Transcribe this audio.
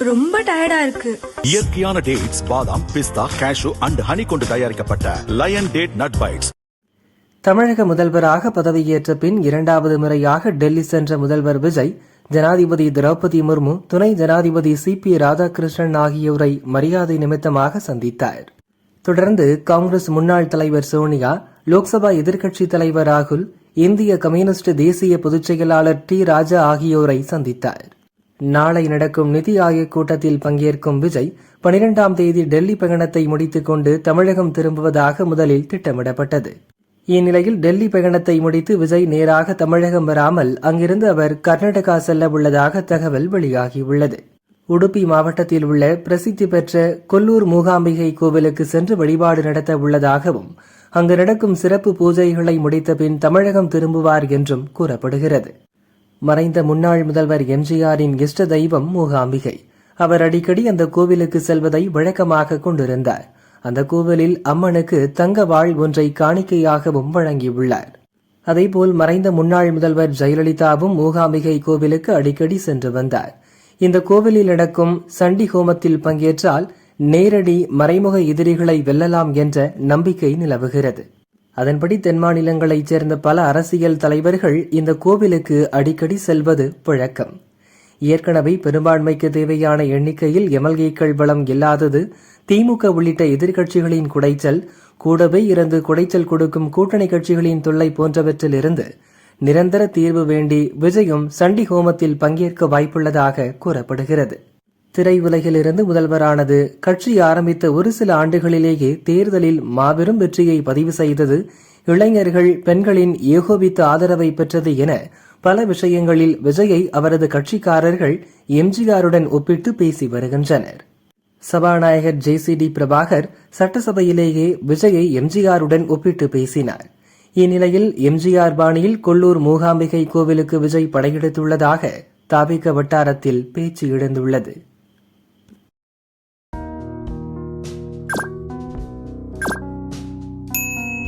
ரொம்ப டயர்டா இருக்கு. இயற்கையான டேட்ஸ், பாதாம், பிஸ்தா, கேஷு அண்ட் ஹனி கொண்டு தயாரிக்கப்பட்ட லயன் டேட் நட் பைட்ஸ். தமிழக முதல்வராக பதவியேற்ற பின் இரண்டாவது முறையாக டெல்லி சென்ற முதல்வர் விஜய் ஜனாதிபதி திரௌபதி முர்மு, துணை ஜனாதிபதி CP ராதாகிருஷ்ணன் ஆகியோரை மரியாதை நிமித்தமாக சந்தித்தார். தொடர்ந்து காங்கிரஸ் முன்னாள் தலைவர் சோனியா, லோக்சபா எதிர்க்கட்சித் தலைவர் ராகுல், இந்திய கம்யூனிஸ்ட் தேசிய பொதுச் செயலாளர் T ராஜா ஆகியோரை சந்தித்தார். நாளை நடக்கும் நிதி ஆயோக் கூட்டத்தில் பங்கேற்கும் விஜய் 12ஆம் தேதி டெல்லி பயணத்தை முடித்துக் கொண்டு தமிழகம் திரும்புவதாக முதலில் திட்டமிடப்பட்டது. இந்நிலையில் டெல்லி பயணத்தை முடித்து விஜய் நேராக தமிழகம் வராமல் அங்கிருந்து அவர் கர்நாடகா செல்ல உள்ளதாக தகவல் வெளியாகியுள்ளது. உடுப்பி மாவட்டத்தில் உள்ள பிரசித்தி பெற்ற கொல்லூர் மூகாம்பிகை கோவிலுக்கு சென்று வழிபாடு நடத்த உள்ளதாகவும் அங்கு நடக்கும் சிறப்பு பூஜைகளை முடித்த பின் தமிழகம் திரும்புவார் என்றும் கூறப்படுகிறது. மறைந்த முன்னாள் முதல்வர் எம்ஜிஆரின் இஷ்ட தெய்வம் மூகாம்பிகை. அவர் அடிக்கடி அந்த கோவிலுக்கு செல்வதை வழக்கமாக கொண்டிருந்தார். அந்த கோவிலில் அம்மனுக்கு தங்க வாழ் ஒன்றை காணிக்கையாகவும் வழங்கியுள்ளார். அதேபோல் மறைந்த முன்னாள் முதல்வர் ஜெயலலிதாவும் மூகாம்பிகை கோவிலுக்கு அடிக்கடி சென்று வந்தார். இந்த கோவிலில் நடக்கும் சண்டி ஹோமத்தில் பங்கேற்றால் நேரடி மறைமுக எதிரிகளை வெல்லலாம் என்ற நம்பிக்கை நிலவுகிறது. அதன்படி தென் மாநிலங்களைச் சேர்ந்த பல அரசியல் தலைவர்கள் இந்த கோவிலுக்கு அடிக்கடி செல்வது வழக்கம். ஏற்கனவே பெரும்பான்மைக்கு தேவையான எண்ணிக்கையில் MLA-க்கள் பலம் இல்லாதது, திமுக உள்ளிட்ட எதிர்க்கட்சிகளின் குடைச்சல், கூடவே இருந்து குடைச்சல் கொடுக்கும் கூட்டணி கட்சிகளின் தொல்லை போன்றவற்றிலிருந்து நிரந்தர தீர்வு வேண்டி விஜயும் சண்டி ஹோமத்தில் பங்கேற்க வாய்ப்புள்ளதாக கூறப்படுகிறது. திரையுலகிலிருந்து முதல்வரானது கட்சி ஆரம்பித்த ஒரு சில ஆண்டுகளிலேயே தேர்தலில் மாபெரும் வெற்றியை பதிவு செய்தது, இளைஞர்கள் பெண்களின் ஏகோபித்த ஆதரவை பெற்றது என பல விஷயங்களில் விஜயை அவரது கட்சிக்காரர்கள் எம்ஜிஆருடன் ஒப்பிட்டு பேசி வருகின்றனர். சபாநாயகர் JCD பிரபாகர் சட்டசபையிலேயே விஜயை எம்ஜிஆருடன் ஒப்பிட்டு பேசினார். இந்நிலையில் எம்ஜிஆர் பாணியில் கொல்லூர் மூகாம்பிகை கோவிலுக்கு விஜய் படையெடுத்துள்ளதாக தாபிக வட்டாரத்தில் பேச்சு எழுந்துள்ளது.